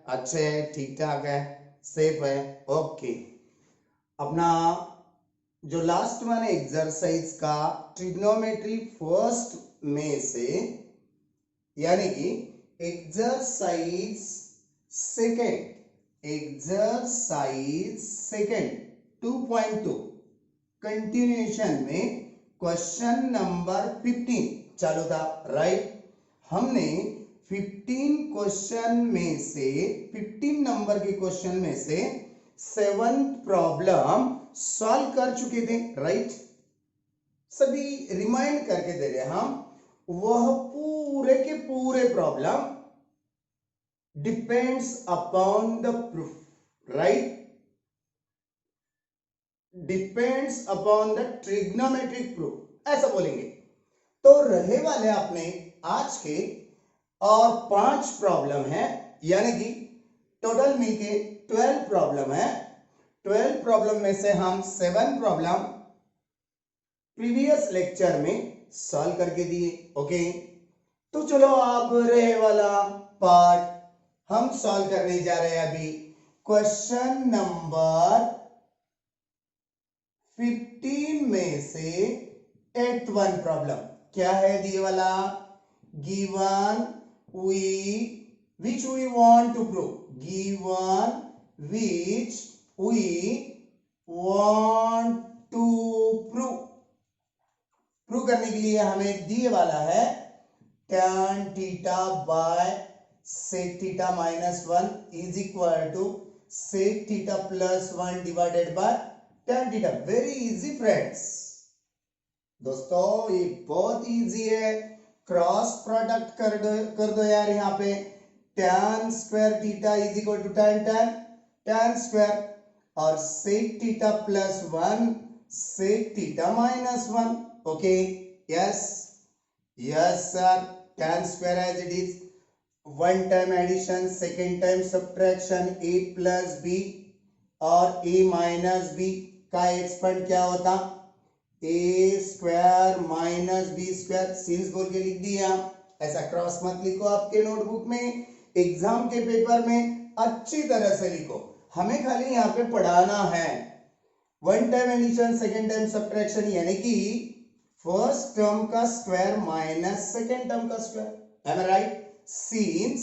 अच्छे है, ठीक ठाक है, सेफ है। ओके, अपना जो लास्ट वन एक्सरसाइज का ट्रिग्नोमेट्री फर्स्ट में से, यानी कि एक्सरसाइज सेकेंड 2.2 कंटिन्यूएशन में क्वेश्चन नंबर 15 चालू था, राइट। हमने 15 नंबर के क्वेश्चन में से 7th प्रॉब्लम सॉल्व कर चुके थे, राइट। सभी रिमाइंड करके दे रहे हम, वह पूरे के पूरे problem depends upon the proof, right, depends upon the trigonometric proof, ऐसा बोलेंगे। तो रहे वाले अपने आज के और 5 प्रॉब्लम है, यानी कि टोटल मिलके 12 प्रॉब्लम है। 12 प्रॉब्लम में से हम 7 प्रॉब्लम प्रीवियस लेक्चर में सॉल्व करके दिए, ओके। तो चलो अब रहे वाला पार्ट हम सॉल्व करने जा रहे हैं अभी। क्वेश्चन नंबर 15 में से 8th वन प्रॉब्लम क्या है दिए वाला, given which we want to prove, given which we want to prove करने के लिए हमें दिए वाला है tan theta by sec theta minus 1 is equal to sec theta plus 1 divided by tan theta. Very easy friends, दोस्तों ये बहुत इजी है। क्रॉस प्रोडक्ट कर दो यार, यहाँ पे tan square theta is equal to tan square और sec theta plus 1 sec theta minus 1, okay. Yes sir, tan square as it is, one time addition, second time subtraction, a plus B और a minus B का expand क्या होता, a square minus B square, since बोल के लिख दिया। ऐसा cross मत लिखो आपके नोटबुक में, एग्जाम के पेपर में अच्छी तरह से लिखो, हमें खाली यहाँ पे पढ़ाना है। One time addition, second time subtraction, यानी कि फर्स्ट टर्म का स्क्वायर माइनस सेकेंड टर्म का square, am I right. Since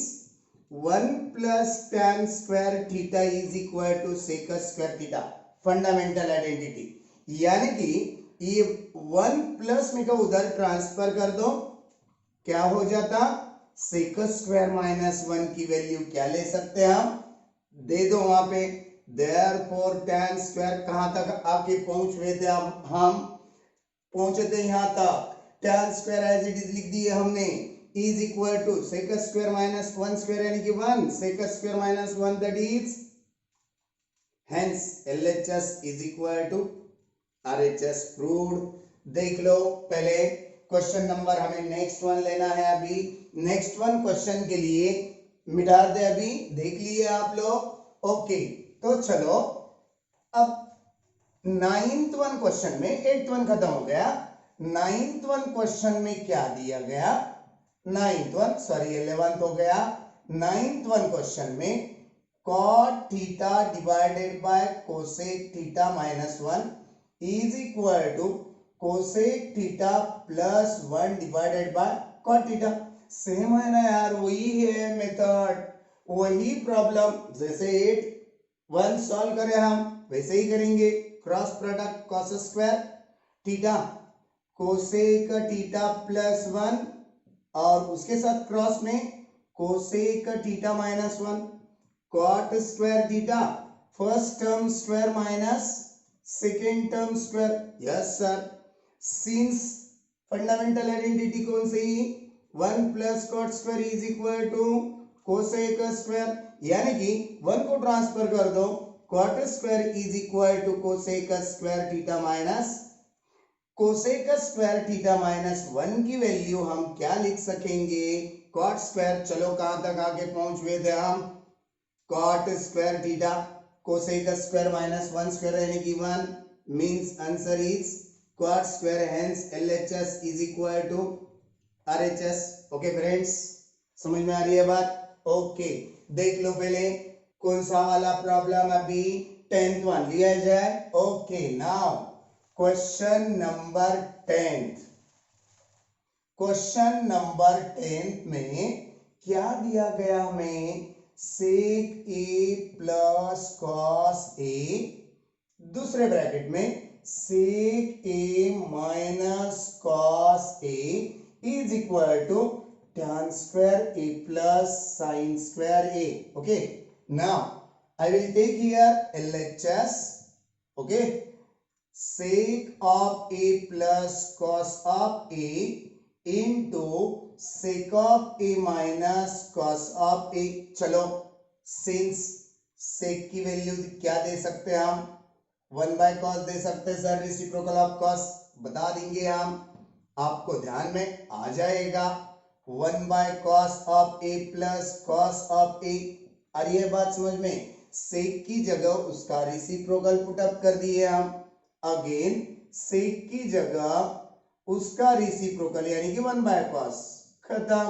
1 plus tan square theta is equal to sec square theta, fundamental identity, यानी कि ये 1 प्लस में का उधर ट्रांसफर कर दो, क्या हो जाता, sec स्क्वायर माइनस 1 की वैल्यू क्या ले सकते हैं हम, दे दो वहां पे। देयरफॉर tan स्क्वायर कहां तक आके पहुंच हुए थे, हम पहुंचे थे यहां तक, tan square as it is लिख दिए हमने, is equal to sec square minus 1 square, यानी कि 1 sec square minus 1, that is, hence LHS is equal to RHS proved. देख लो पहले क्वेश्चन नंबर, हमें नेक्स्ट वन लेना है अभी। नेक्स्ट वन क्वेश्चन के लिए मिटा दे, अभी देख लिए आप लोग, ओके। तो चलो अब 9th वन क्वेश्चन में, 8th वन खत्म हो गया, 9th वन क्वेश्चन में क्या दिया गया, 11th हो गया। 9th वन क्वेश्चन में cot theta divided by cosec theta minus 1 is equal to cosec theta plus 1 divided by cot theta. Same है ना यार, वही है मेथड, वही प्रॉब्लम, जैसे 8 1 सॉल्व करें हम वैसे ही करेंगे। Cross product cos square theta cosec theta plus 1 और उसके साथ क्रॉस में cosec theta minus 1, cot square theta, first term square minus second term square, yes sir. Since fundamental identity कौन सी, 1 plus cot square is equal to cosec square, यानी कि 1 को transfer कर दो, cot square is equal to cosec square theta minus, cosec square theta minus 1 की value हम क्या लिख सकेंगे, cot स्क्वायर। चलो कहां तक आगे पहुंच हुए थे हम, cot square theta cosec square minus 1 square, यानी कि 1, means answer is cot square, hence LHS is equal to RHS। Okay friends, समझ में आ रही है बात, ओके। देख लो पहले कौन सा वाला प्रॉब्लम, अभी 10th वन लिया जाए। Okay, now question number 10th। Question number 10th में क्या दिया गया हमें, सेक ए प्लस कॉस ए, दूसरे ब्रैकेट में sec A minus cos A is equal to tan square a plus sin square a. Okay, now I will take here LHS. Okay, sec of a plus cos of a into sec of a minus cos of a। चलो, since sec की value क्या दे सकते हैं हम, 1 by cos दे सकते हैं sir, reciprocal of cos बता देंगे हम, आपको ध्यान में आ जाएगा। 1 by cos of A plus cos of A, और ये बात समझ में, सेक की जगह उसका रेसिप्रोकल पुटअप कर दिए हम, अगेन सेक की जगह उसका रेसिप्रोकल यानी कि 1 बाय कॉस, खत्म।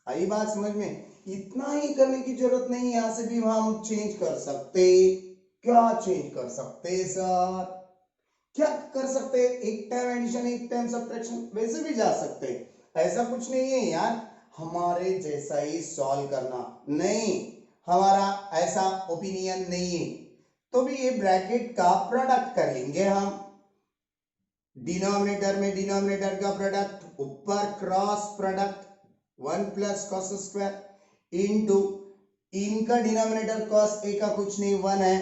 आई बात समझ में, इतना ही करने की जरूरत नहीं, यहां से भी हम चेंज कर सकते। क्या चेंज कर सकते सर, क्या कर सकते, एक टाइम एडिशन एक टाइम सब्ट्रैक्शन, वैसे भी जा सकते, ऐसा कुछ नहीं है यार, हमारे जैसा ही सॉल्व करना, नहीं हमारा ऐसा ओपिनियन नहीं है, तो भी ये ब्रैकेट का प्रोडक्ट करेंगे हम, डिनोमिनेटर में डिनोमिनेटर का प्रोडक्ट, ऊपर cross product 1 plus cos square into, इनका डिनोमिनेटर कॉस ए का कुछ नहीं 1 है,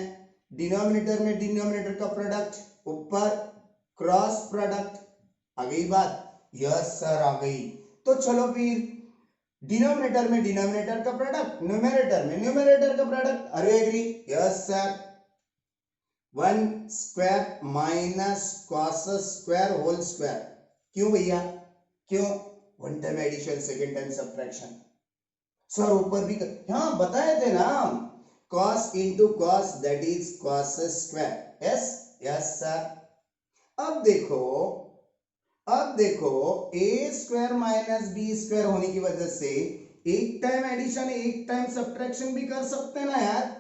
डिनोमिनेटर में डिनोमिनेटर का प्रोडक्ट, ऊपर क्रॉस प्रोडक्ट। आ गई बात, यस सर आ गई। तो चलो फिर डिनोमिनेटर में डिनोमिनेटर का प्रोडक्ट, न्यूमरेटर में न्यूमरेटर का प्रोडक्ट, अरे agree, yes sir. 1 square minus cos square whole square, क्यों भैया, क्यों, one time addition second time subtraction, sir ऊपर भी हाँ बताए थे ना, cos into cos that is cos square, yes yes sir। अब देखो, अब देखो a square minus B square होने की वजह से एक टाइम एडिशन एक टाइम सब्ट्रैक्शन भी कर सकते हैं ना यार,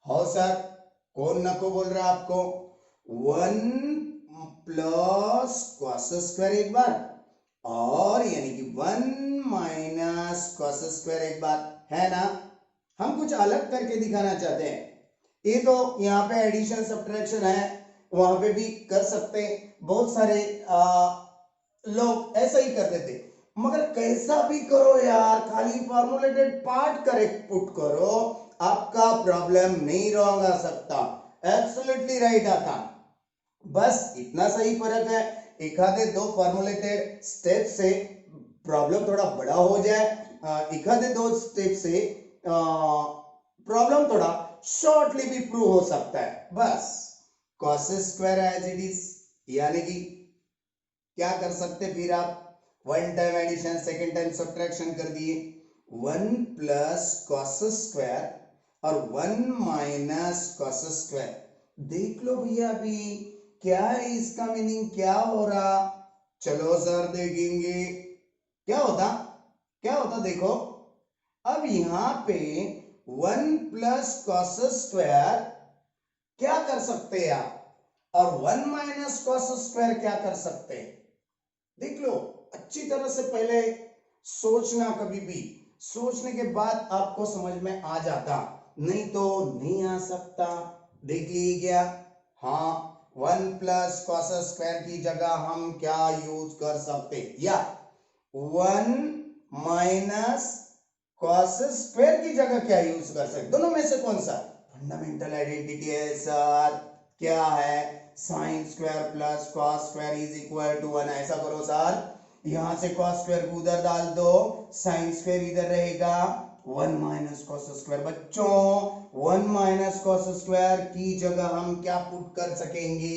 हो सर, कौन ना को बोल रहा है आपको, 1 प्लस कॉस स्क्वायर एक बार, और यानी कि 1 माइनस कॉस स्क्वायर एक बार, है ना। हम कुछ अलग करके दिखाना चाहते हैं, ये तो यहाँ पे एडिशन सब्ट्रैक्शन है, वहां पे भी कर सकते हैं, बहुत सारे लोग ऐसा ही कर देते, मगर कैसा भी करो यार, खाली फॉर्मुलेटेड पार्ट करेक्ट पुट करो, आपका प्रॉब्लम नहीं रॉन्ग आ सकता, एब्सोल्युटली राइट आता, बस इतना सही फर्क है, एक आधे दो फॉर्मुलेटेड स्टेप से प्रॉब्लम थोड़ा बड़ा हो जाए, एक आधे दो स्टेप से प्रॉब्लम थोड़ा शॉर्टली भी प्रूव हो सकता है, बस cos square as it is, यानी कि क्या कर सकते फिर आप, one time addition second time subtraction कर दिए, 1 प्लस कॉस स्क्वायर और 1 माइनस कॉस स्क्वायर, देख लो भैया अभी क्या है इसका मीनिंग, क्या हो रहा, चलो सर देखेंगे क्या होता, क्या होता देखो, अब यहां पे 1 प्लस कॉस स्क्वायर क्या कर सकते हैं आप, और 1 माइनस कॉस स्क्वायर क्या कर सकते हैं, देख लो अच्छी तरह से, पहले सोचना, कभी भी सोचने के बाद आपको समझ में आ जाता, नहीं तो नहीं आ सकता, देख लीजिए क्या, हाँ 1 प्लस कॉस स्क्वायर की जगह हम क्या यूज कर सकते, या 1 माइनस कॉस स्क्वायर की जगह क्या यूज कर सकते, दोनों में से कौन सा, फंडामेंटल आइडेंटिटी है सर, क्या है, sine square plus cos square is equal to 1, ऐसा करो सर, यहां से कॉस स्क्वायर को उधर डाल दो, साइन स्क्वायर इधर रहेगा, 1 माइनस कॉस स्क्वायर, बच्चों 1 माइनस कॉस स्क्वायर की जगह हम क्या पुट कर सकेंगे,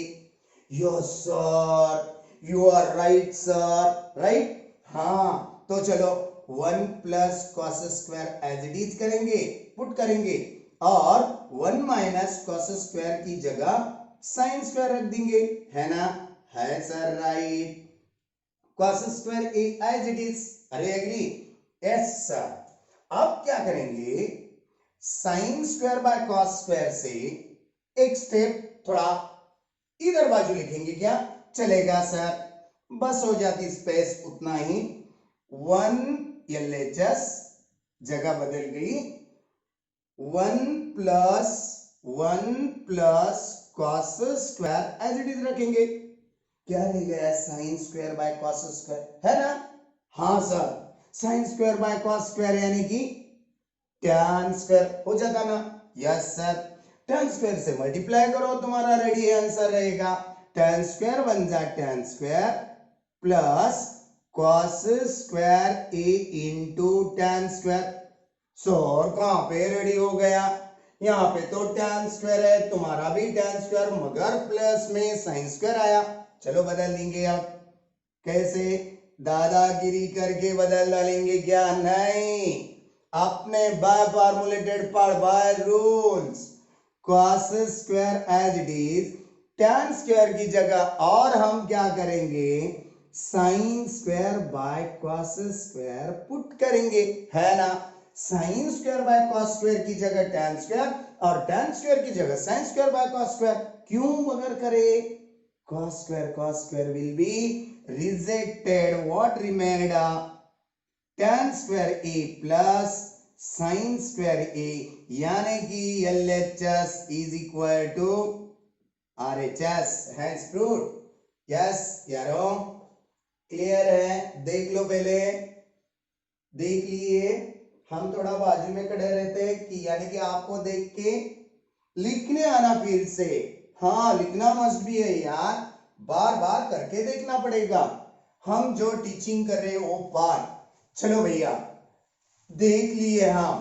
yes sir, you are right sir, right, हाँ तो चलो 1 plus cos square as it is करेंगे, पुट करेंगे, और 1 माइनस कॉस स्क्वायर की जगह साइन स्क्वायर रख देंगे, है ना, है sir right, cos square as it is, अरे एग्री, यस सर। अब क्या करेंगे, sine square by cos square से एक स्टेप थोड़ा इधर बाजू लिखेंगे क्या चलेगा सर? बस हो जाती स्पेस उतना ही। 1 LHS जगह बदल गई, 1 plus cos square as it is रखेंगे। क्या रह गया? Sine square by cos square है ना? हाँ sir, sine square by cos square यानी कि टैन स्क्वायर हो जाता ना? यस सर, टैन स्क्वायर से मल्टीप्लाई करो, तुम्हारा रेडी आंसर रहेगा। टैन स्क्वायर बन जा tan square plus cos square A into tan square. Sir कहां पे रेडी हो गया? यहाँ पे तो टैन स्क्वायर है, तुम्हारा भी टैन स्क्वायर, मगर प्लस में साइन स्क्वायर आया। चलो बदल देंगे अब। कैसे? दादागिरी करके बदल डालेंगे क्या? नहीं, अपने by formulated part by rules. Cos square as it is tan square की जगह, और हम क्या करेंगे? Sine square by cos square put करेंगे, है ना? Sine square by cos square की जगह टैन स्क्वायर, और टैन स्क्वायर की जगह sine square by cos square. क्यों मगर करे? cos square will be rejected. What remained? tan square a plus sin square a, यानी कि LHS is equal to RHS. Hence proved. Yes यारों, clear है? देख लो, पहले देख लिए। हम थोड़ा बाजू में खड़े रहते कि यानी कि आपको देख के लिखने आना फिर से। हाँ, लिखना मस्ट भी है यार, बार बार करके देखना पड़ेगा। हम जो टीचिंग कर रहे हैं वो पार्ट। चलो भैया, देख लिए हम।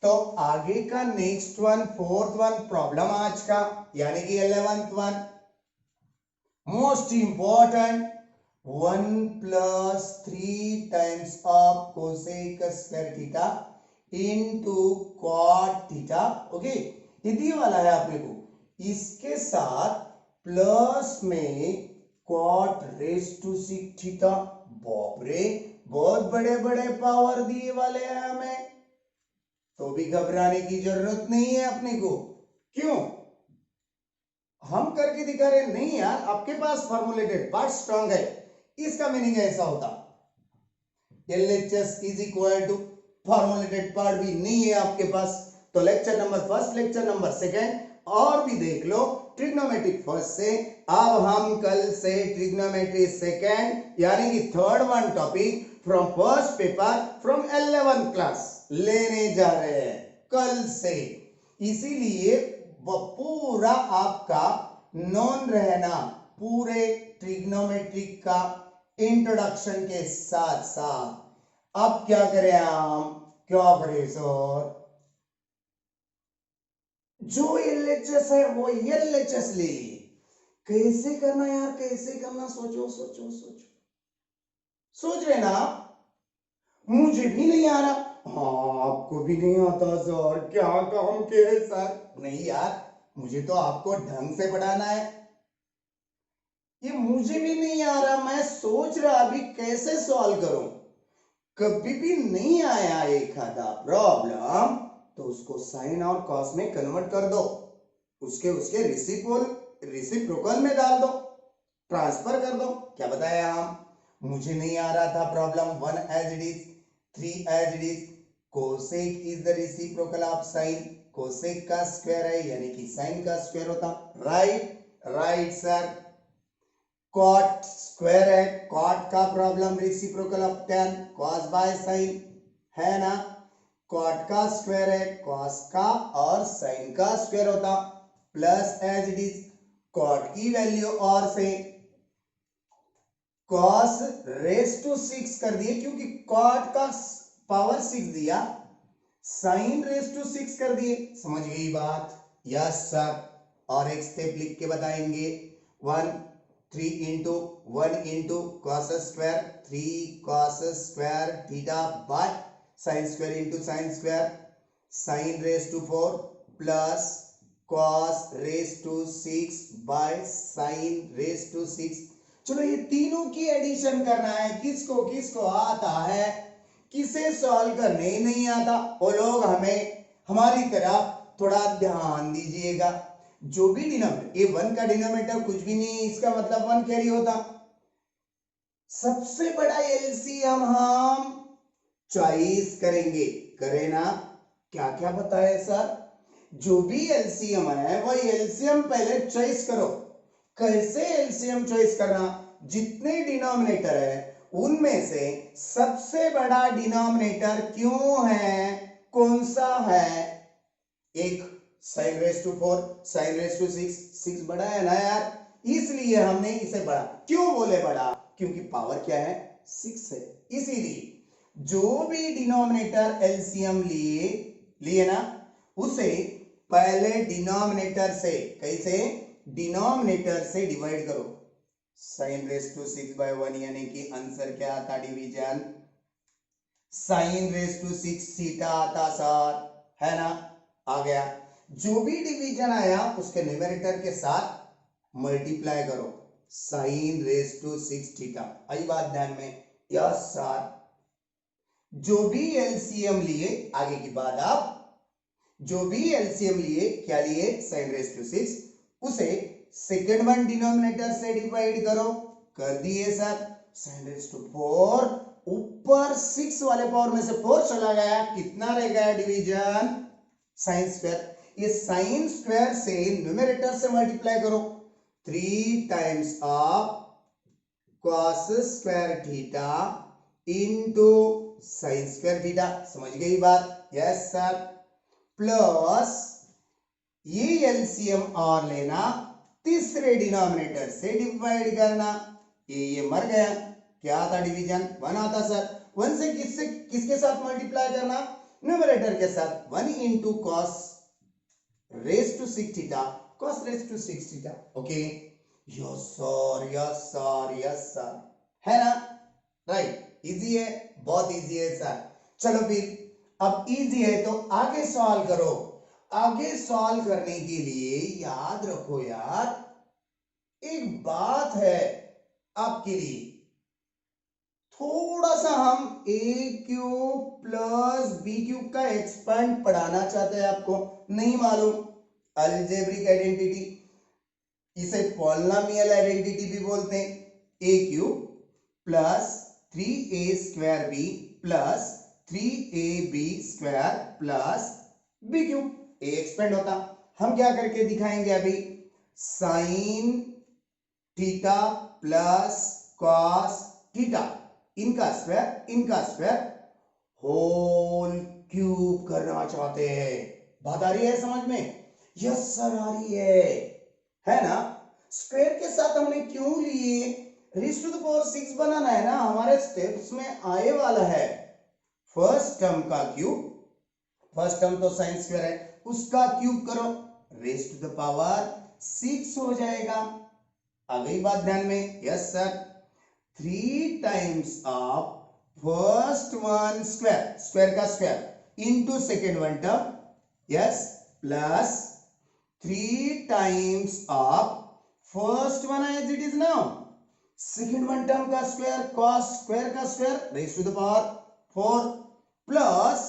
तो आगे का next one, fourth one problem आज का, यानी कि 11th one, most important. 1 plus 3 times of cosec square theta into cot theta. Okay, ये वाला है अपने को। इसके साथ प्लस में cot raise to six theta. बाप रे, बहुत बड़े बड़े पावर दिए वाले हैं हमें, तो भी घबराने की जरूरत नहीं है अपने को। क्यों? हम करके दिखा रहे नहीं यार, आपके पास फॉर्मुलेटेड पार्ट स्ट्रांग है। इसका मीनिंग ऐसा होता, LHS is equal to formulated part भी नहीं है आपके पास, तो lecture number first, lecture number second और भी देख लो ट्रिग्नोमेट्रिक फर्स्ट से। अब हम कल से ट्रिग्नोमेट्री सेकंड यानी कि third one topic from first paper from 11th class लेने जा रहे हैं कल से। इसीलिए वो पूरा आपका नॉन रहना, पूरे ट्रिग्नोमेट्रिक का इंट्रोडक्शन के साथ साथ। अब क्या करें हम? क्या करें सर? जो LHS है वो LHS ले लिए। कैसे करना यार, कैसे करना? सोचो सोचो सोचो, सोच रहे ना? मुझे भी नहीं आ रहा। हाँ, आपको भी नहीं आता सर, क्या काम के है सर? नहीं यार, मुझे तो आपको ढंग से पढ़ाना है, ये मुझे भी नहीं आ रहा। मैं सोच रहा अभी कैसे सॉल्व करूं। कभी भी नहीं आया एक आधा प्रॉब्लम तो उसको साइन और कॉस में कन्वर्ट कर दो, उसके उसके रिसिप्रोकल में डाल दो, ट्रांसफर कर दो। क्या बताया हम? मुझे नहीं आ रहा था problem. 1 as it is, 3 as it is. Cosec is the reciprocal of sine, cosec का स्क्वायर है यानी कि साइन का स्क्वायर होता। Right right sir. Cot square है, कॉट का problem reciprocal of tan, cos by sine है ना? कॉट का स्क्वायर है, कॉस का और साइन का स्क्वायर होता, plus as it is cot की वैल्यू और से कॉस रेस टू 6 कर दिए, क्योंकि कॉट का पावर 6 दिया, साइन रेस टू 6 कर दिए। समझ गई बात? Yes sir. और एक स्टेप लिख के बताएंगे। 3 into 1 into cos square, 3 cos square theta by sine square into sine square, sine raise to 4 plus cos raise to 6 by sine raise to 6। चलो ये तीनों की एडिशन करना है। किसको किसको आता है? किसे सॉल्व करने नहीं आता वो लोग हमें हमारी तरफ थोड़ा ध्यान दीजिएगा। जो भी डिनोमिनेटर, ये 1 का डिनोमिनेटर कुछ भी नहीं है, इसका मतलब 1 कैरी होता। सबसे बड़ा एलसीएम हम चॉइस करेंगे, करें ना? क्या क्या बताया सर? जो भी एलसीएम है वही एलसीएम पहले चॉइस करो। कैसे एलसीएम चॉइस करना? जितने डिनोमिनेटर है उनमें से सबसे बड़ा डिनोमिनेटर क्यों है, कौन सा है? एक sin raise to 4, sin raise to 6, 6 बड़ा है ना यार, इसलिए हमने इसे बड़ा क्यों बोले बड़ा, क्योंकि पावर क्या है, 6 है। इसीलिए जो भी डिनोमिनेटर एलसीएम लिए ना, उसे पहले डिनोमिनेटर से, कैसे? डिनोमिनेटर से डिवाइड करो। sin रेस टू 6/1 यानी कि आंसर क्या आता division? sin raise to 6 theta आता सर, है ना? आ गया। जो भी डिवीजन आया उसके न्यूमरेटर के साथ मल्टीप्लाई करो, sin रेस टू 6 थीटा। आई बात ध्यान में? Yes sir. जो भी एलसीएम लिए, आगे की बात आप, जो भी एलसीएम लिए, क्या लिए? sin रेस टू 6, उसे सेकेंड वन डिनोमिनेटर से डिवाइड करो। कर दिए सर। sin रेस टू 4 ऊपर 6 वाले पावर में से 4 चला गया, कितना रह गया डिवीजन? Sine square. ये साइन स्क्वायर से न्यूमरेटर से मल्टीप्लाई करो, 3 times of cos square theta into sine square theta. समझ गई बात? Yes sir. प्लस ये एलसीएम और लेना, तीसरे डिनोमिनेटर से डिवाइड करना। ये मर गया, क्या आता डिवीजन? 1 आता सर। 1 से किसके साथ मल्टीप्लाई करना? न्यूमरेटर के साथ। 1 into cos raise to 6 theta, cos raise to 6 theta. Okay, yes sir, yes sir, yes sir, है ना? राइट, इजी है, बहुत इजी है सर। चलो फिर, अब इजी है तो आगे सॉल्व करो। आगे सॉल्व करने के लिए याद रखो यार, एक बात है आपके लिए, थोड़ा सा हम A cube plus B cube का एक्सपेंड पढ़ाना चाहते हैं। आपको नहीं मालूम, अलजेब्रिक आइडेंटिटी, इसे पॉलिनोमियल आइडेंटिटी भी बोलते हैं। A cube plus 3a² B plus 3ab square plus B cube, A expand होता। हम क्या करके दिखाएंगे अभी? Sine theta plus cos theta, इनका स्क्वायर होल क्यूब करना चाहते हैं। बात आ रही है समझ में? यस सर, आ रही है ना? स्क्वायर के साथ हमने क्यों लिए? रेज़ टू द पावर 6 बनाना है ना, हमारे स्टेप्स में आए वाला है। फर्स्ट टर्म का क्यूब, फर्स्ट टर्म तो साइन स्क्वायर है, उसका क्यूब करो, रेज़ टू द पावर 6 हो जाएगा। आ गई बात ध्यान में? Yes sir. 3 times of first one square, square का square into second one term, yes, plus 3 times of first one as it is now, second one term का square, cos square का square raise to the power 4 plus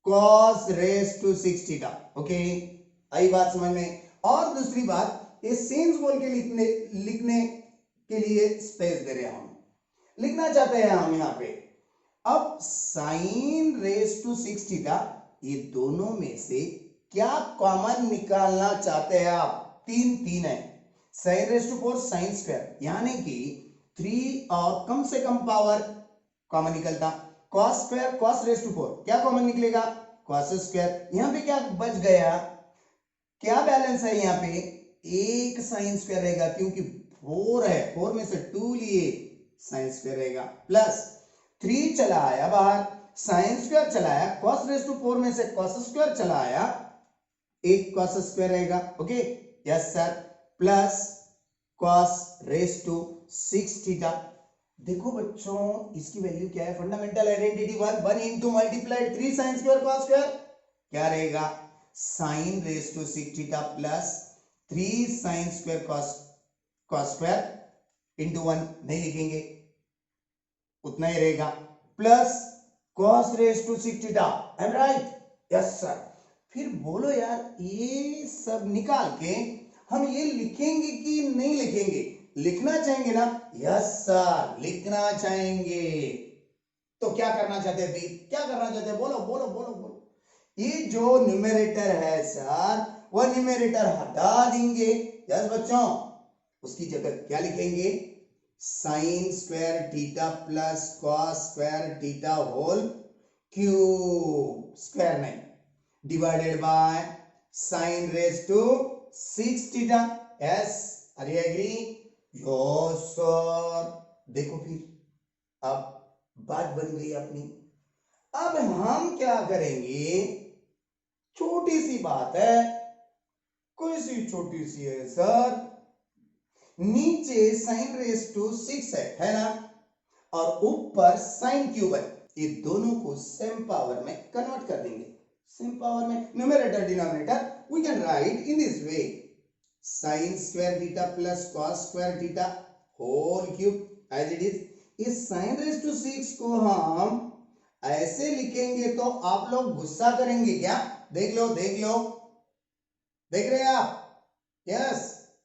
cos raise to 6 theta. Okay, आई बात समझ में? और दूसरी बात, ये सीन्स बोल के लिखने के लिए स्पेस दे रहे हैं, हम लिखना चाहते हैं हम यहां पे। अब साइन रेज़ टू 6 थीटा, ये दोनों में से क्या कॉमन निकालना चाहते हैं आप? 3 है, sine raise to 4 sine square, यानी कि 3 और कम से कम पावर कॉमन निकलता, cos square cos raise to 4, क्या कॉमन निकलेगा? Cos square. यहां पे क्या बच गया? क्या बैलेंस है यहाँ पे? एक साइन स्क्वायर रहेगा, क्योंकि 4 है, 4 में से 2 लिए, साइन स्क्वायर रहेगा, प्लस 3 चला आया बाहर, साइन स्क्वायर चला आया, कॉस रेज़ टू 4 में से कॉस स्क्वायर चला आया, एक कॉस स्क्वायर रहेगा। Okay, yes sir, plus cos raise to 6 theta. देखो बच्चों, इसकी वैल्यू क्या है? Fundamental identity 1 into multiplied 3 sine square cos square, क्या रहेगा? Sine raise to 6 theta plus 3 sine square cos square into 1, नहीं लिखेंगे, उतना ही रहेगा, plus cos raise to 6 theta. Am right? Yes sir. फिर बोलो यार, ये सब निकाल के हम ये लिखेंगे कि नहीं लिखेंगे? लिखना चाहेंगे ना? यस सर, लिखना चाहेंगे। तो क्या करना चाहते हैं? क्या करना चाहते हैं? बोलो बोलो बोलो बोलो। ये जो न्यूमेरेटर है सर, वह न्यूमेरेटर हटा देंगे। यस बच्चों, उसकी जगह क्या लिखेंगे? Sine square theta plus cos square theta whole cube, square नहीं, divided by sine raise to 6 theta. Yes, are you agree? Yes sir. देखो फिर अब बात बन गई अपनी। अब हम क्या करेंगे? छोटी सी बात है, कोई सी छोटी सी है सर। नीचे साइन रेज टू 6 है ना, और ऊपर साइन क्यूब है। ये दोनों को सेम पावर में कन्वर्ट कर देंगे। सेम पावर में numerator denominator we can write in this way, sine square theta plus cos square theta whole cube as it is. इस साइन रेज टू 6 को हम ऐसे लिखेंगे तो आप लोग गुस्सा करेंगे क्या? देख लो देख लो, देख रहे हैं आप? Yes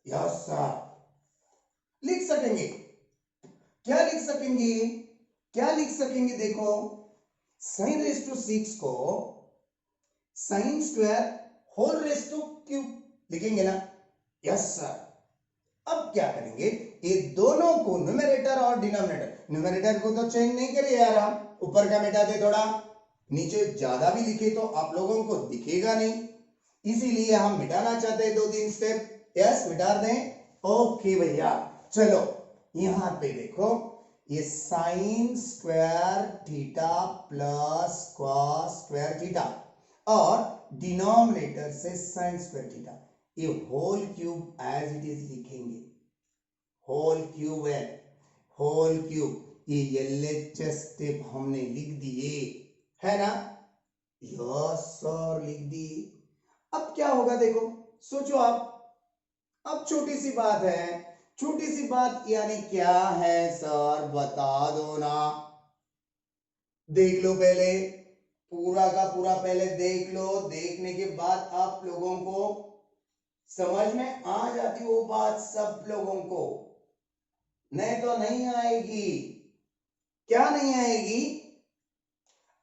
yes sir. लिख सकेंगे, क्या लिख सकेंगे? क्या लिख सकेंगे? देखो, साइन रेज टू 6 को sine square whole raise to cube लिखेंगे ना? Yes sir. अब क्या करेंगे? ये दोनों को न्यूमेरेटर और डिनोमिनेटर, न्यूमेरेटर को तो चेंज नहीं करे यार हम, ऊपर का मिटा दे, थोड़ा नीचे ज्यादा भी लिखे तो आप लोगों को दिखेगा नहीं, इसीलिए हम मिटाना चाहते हैं 2-3 स्टेप। यस, मिटा दें। ओके भैया, चलो यहां पे देखो, ये sine square theta plus cos square theta और डिनोमिनेटर से साइन स्क्वायर थीटा, ये whole cube as it is लिखेंगे। होल क्यूब है, होल क्यूब। ये एलएचएस स्टेप हमने लिख दिए, है ना? यस सर, लिख दिए। अब क्या होगा देखो, सोचो आप। अब छोटी सी बात है, छोटी सी बात यानी क्या है सर, बता दो ना। देख लो पहले, पूरा का पूरा पहले देख लो, देखने के बाद आप लोगों को समझ में आ जाती वो बात सब लोगों को, नहीं तो नहीं आएगी। क्या नहीं आएगी?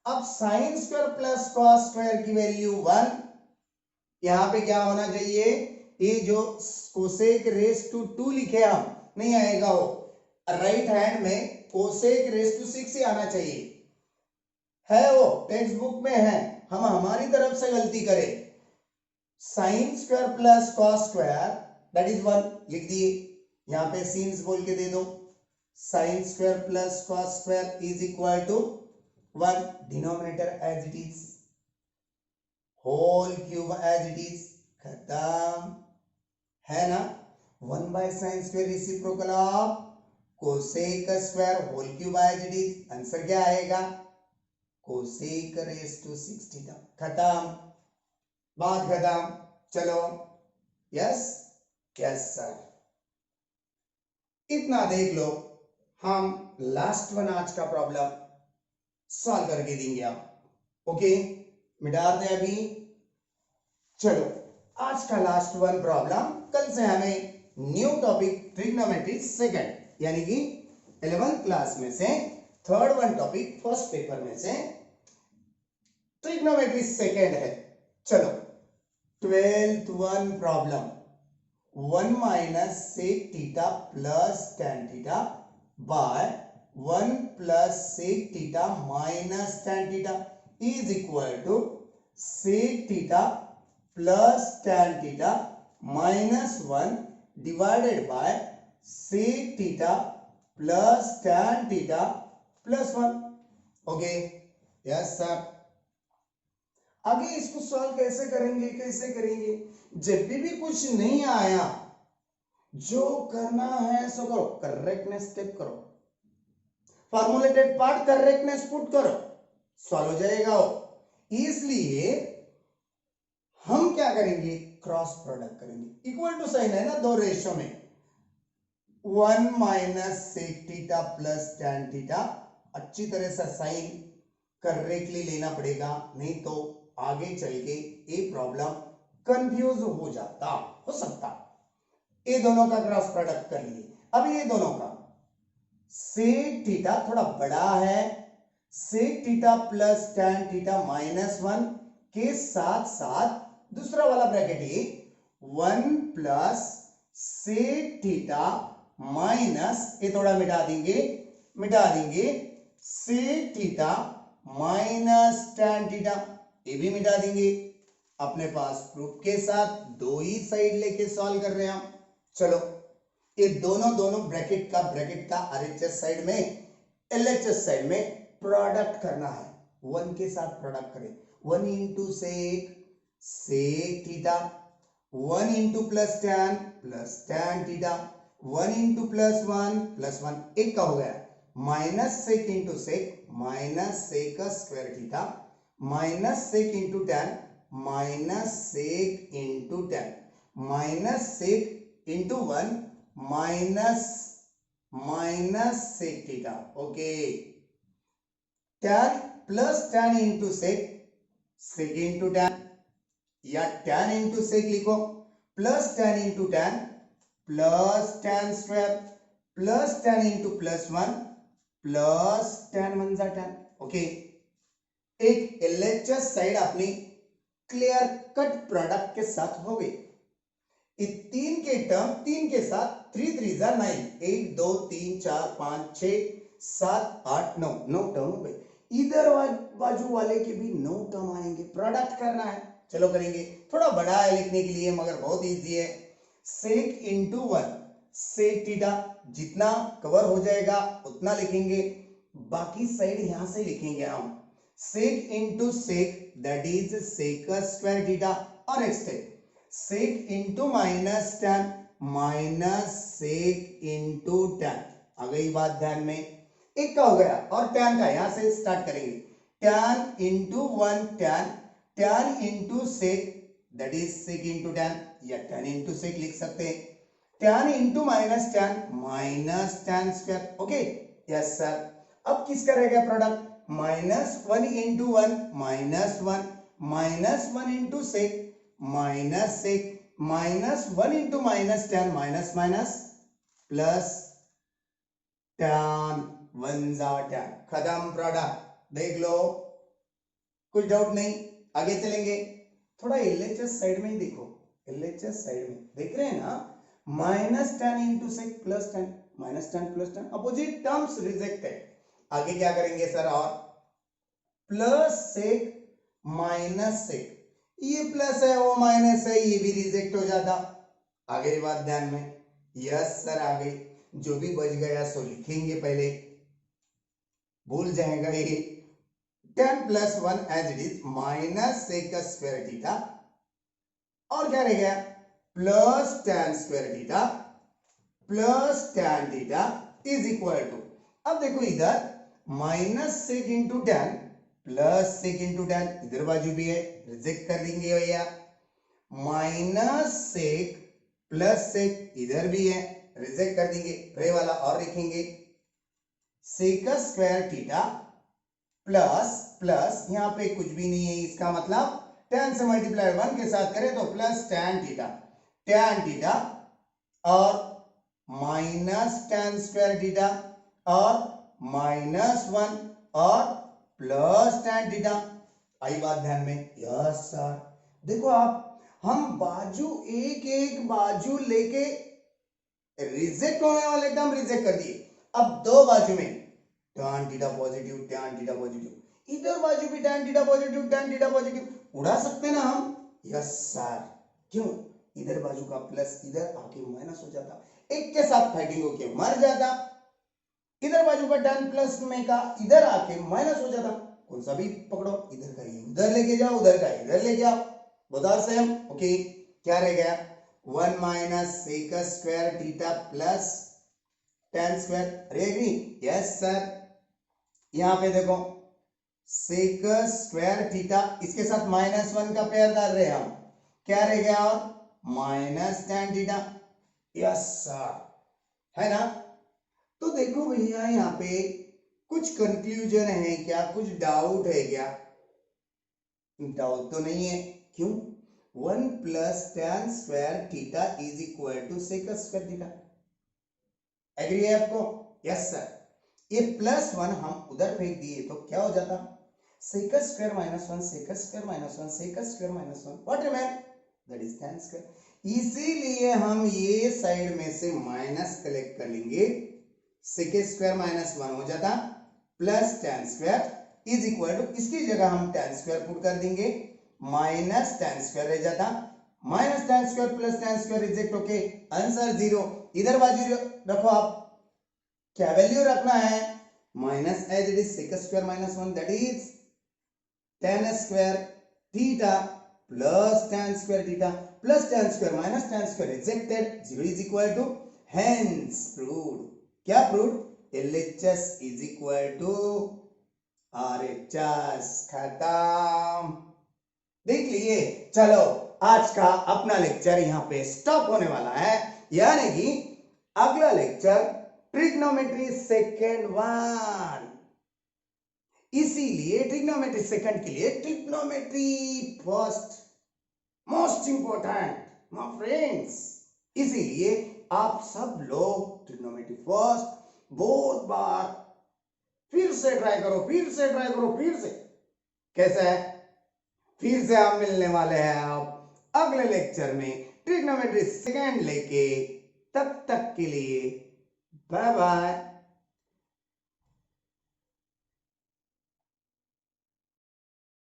अब sign square plus cos square की वैल्यू 1, यहां पे क्या होना चाहिए? ये जो कोसेक रेस टू 2 लिखे हम, नहीं आएगा वो, राइट हैंड में कोसेक रेस टू 6 ही आना चाहिए, है वो टेक्स्ट बुक में है, हम हमारी तरफ से गलती करें। Sign square plus cos square that is 1 लिख दिए, यहां पे सीन्स बोल के दे दो, sine square plus cos square is equal to 1, denominator as it is, whole cube as it is, खत्म, है ना? 1 by sine square reciprocal of cosec square whole cube as it is, answer क्या आएगा? Cosec raise to 6 theta. खत्म, बात खत्म। चलो, yes yes sir, इतना देख लो, हम लास्ट वन आज का प्रॉब्लम सॉल्व करके देंगे आप। ओके, मिटा दें अभी। चलो, आज का लास्ट वन प्रॉब्लम, कल से हमें न्यू टॉपिक ट्रिग्नोमेट्री सेकंड, यानी कि 11th क्लास में से third one topic first paper में से ट्रिग्नोमेट्री सेकंड है। चलो, 12th one problem, 1 minus sec theta plus tan theta by 1 plus sec theta minus tan theta is equal to sec theta plus tan theta minus 1 divided by sec theta plus tan theta plus 1। Okay, yes sir. आगे इसको solve कैसे करेंगे? कैसे करेंगे? जब भी कुछ नहीं आया, जो करना है सो करो, करेक्टनेस स्टेप करो, फॉर्मुलेटेड पार्ट करेक्टनेस पुट करो, सॉल्व हो जाएगा वो। इसलिए हम क्या करेंगे? क्रॉस प्रोडक्ट करेंगे, इक्वल टू साइन है ना दो रेशियो में, 1 minus sec theta plus tan theta, अच्छी तरह से साइन करेक्टली लेना पड़ेगा, नहीं तो आगे चल के ये प्रॉब्लम कंफ्यूज हो जाता, हो सकता। ये दोनों का क्रॉस प्रोडक्ट कर लिए। अब ये दोनों का सेक थीटा थोड़ा बड़ा है, sec theta plus tan theta -1 के साथ साथ दूसरा वाला ब्रैकेट ये 1 प्लस सेक थीटा माइनस, ये थोड़ा मिटा देंगे sec theta minus tan theta, ये भी मिटा देंगे। अपने पास प्रूफ के साथ दो ही साइड लेके सॉल्व कर रहे हैं हम। चलो ये दोनों ब्रैकेट का आरएचएस साइड में एलएचएस साइड में प्रोडक्ट करना है। 1 के साथ प्रोडक्ट करें, 1 into sec theta, 1 into plus tan theta, 1 into plus 1 एक का हो गया, minus sec into sec minus sec का square theta, minus sec into tan minus sec into tan, minus sec into 1 minus sec theta. Okay, tan plus tan into sec into tan, या tan into सेक लिखो, plus tan into tan plus tan square, plus tan into plus 1 plus tan 1 जा tan। Okay, एक LHS side अपनी clear cut product के साथ हो गई। तीन के टर्म, तीन के साथ 3 3 जा 9, 1 2 3 4 5 6 7 8 9 टर्म हो गए। इधर बाजू वाले के भी 9 टर्म आएंगे, प्रोडक्ट करना है। चलो करेंगे, थोड़ा बड़ा है लिखने के लिए मगर बहुत इजी है। सेक इंटू 1 सेक थीटा, जितना कवर हो जाएगा उतना लिखेंगे, बाकी साइड यहां से लिखेंगे हम। Sec into sec that is sec का स्क्वायर थीटा, और नेक्स्ट है sec into minus tan minus sec into tan। आ गई बात ध्यान में, एक का हो गया और tan का यहां से स्टार्ट करेंगे, tan into 1 tan into sec that is sec into tan, या tan इंटू सेक लिख सकते हैं, tan into minus tan square. Okay yes sir. अब किसका रहेगा product, -1 into 1 -1 -1 into sec minus sec, -1 into minus tan minus plus tan 1 जा tan, खत्म product. देख लो, कुछ डाउट नहीं, आगे चलेंगे। थोड़ा एलएचएस साइड में ही देखो, एलएचएस साइड में देख रहे हैं ना, minus tan into sec plus tan minus tan plus tan, opposite terms rejected. आगे क्या करेंगे सर, और प्लस सेक माइनस सेक, ये प्लस है वो माइनस है, ये भी रिजेक्ट हो जाता। आगे बात ध्यान में, यस सर आ गई। जो भी बच गया सो लिखेंगे, पहले भूल जाएगा ये। tan plus 1 as it is minus sec का स्क्वायर थीटा, और क्या रह गया plus tan square theta plus tan theta is equal to, अब देखो इधर minus sec into tan plus sec into tan, इधर बाजू भी है, रिजेक्ट कर देंगे भैया। माइनस सेक प्लस सेक इधर भी है, रिजेक्ट कर देंगे, रे वाला और लिखेंगे, सेक का स्क्वायर थीटा प्लस प्लस, यहां पे कुछ भी नहीं है, इसका मतलब tan से मल्टीप्लाई 1 के साथ करें तो प्लस tan थीटा और माइनस tan स्क्वायर थीटा और -1 और प्लस tan थीटा। आई बात ध्यान में, यस सर। देखो आप, हम बाजू एक बाजू लेके रिजेक्ट होने वाले टर्म रिजेक्ट कर दिए। अब दो बाजू में tan थीटा पॉजिटिव, इधर बाजू भी tan थीटा पॉजिटिव, उड़ा सकते ना हम, यस सर। क्यों, इधर बाजू का प्लस इधर आके माइनस हो जाता, एक के साथ फाइटिंग होके मर जाता, इधर बाजू का tan प्लस में का इधर आके माइनस हो जाता, कौन सा भी पकड़ो, इधर का उधर लेके जाओ, उधर का इधर लेके आओ, बता सेम। ओके, क्या रह गया 1 minus sec square theta plus tan square, रेगी यस सर। यहां पे देखो सेक स्क्वायर थीटा, इसके साथ -1 का पेयर डाल रहे हैं हम, क्या रह गया और minus tan theta, yes sir, है ना। तो देखो भैया यहाँ पे कुछ कंफ्यूजन है क्या, कुछ डाउट है क्या, डाउट तो नहीं है? क्यों? 1 plus tan square theta is equal to sec square theta. Agree है आपको? Yes sir. ये +1 हम उधर फेंक दिए तो क्या हो जाता? Sec square -1 sec square -1 sec square -1 what remain? That is tan square. इसीलिए हम ये साइड में से माइनस कलेक्ट कर लेंगे, सेक स्क्वायर -1 हो जाता plus tan square is equal to, इसकी जगह हम tan स्क्वायर पुट कर देंगे, माइनस tan स्क्वायर रह जाता, minus tan square plus tan square reject होके आंसर 0। इधर बाजू रखो आप, क्या वैल्यू रखना है? Minus as it is sec square -1 that is tan square theta plus tan square theta plus tan square minus tan square rejected, 0 is equal to, hence proved. क्या proved? LHS is equal to RHS। खत्म। देख लिए? चलो आज का अपना lecture यहाँ पे स्टॉप होने वाला है, यानी कि अगला लेक्चर ट्रिग्नोमेट्री सेकेंड 1। इसीलिए ट्रिग्नोमेट्री सेकंड के लिए trigonometry first most important my friends. इसीलिए आप सब लोग ट्रिग्नोमेट्री फर्स्ट बहुत बार फिर से ट्राई करो, फिर से ट्राई करो, फिर से। कैसा है? फिर से हम मिलने वाले हैं आप अगले लेक्चर में ट्रिग्नोमेट्री सेकंड लेके। तब तक के लिए बाय बाय।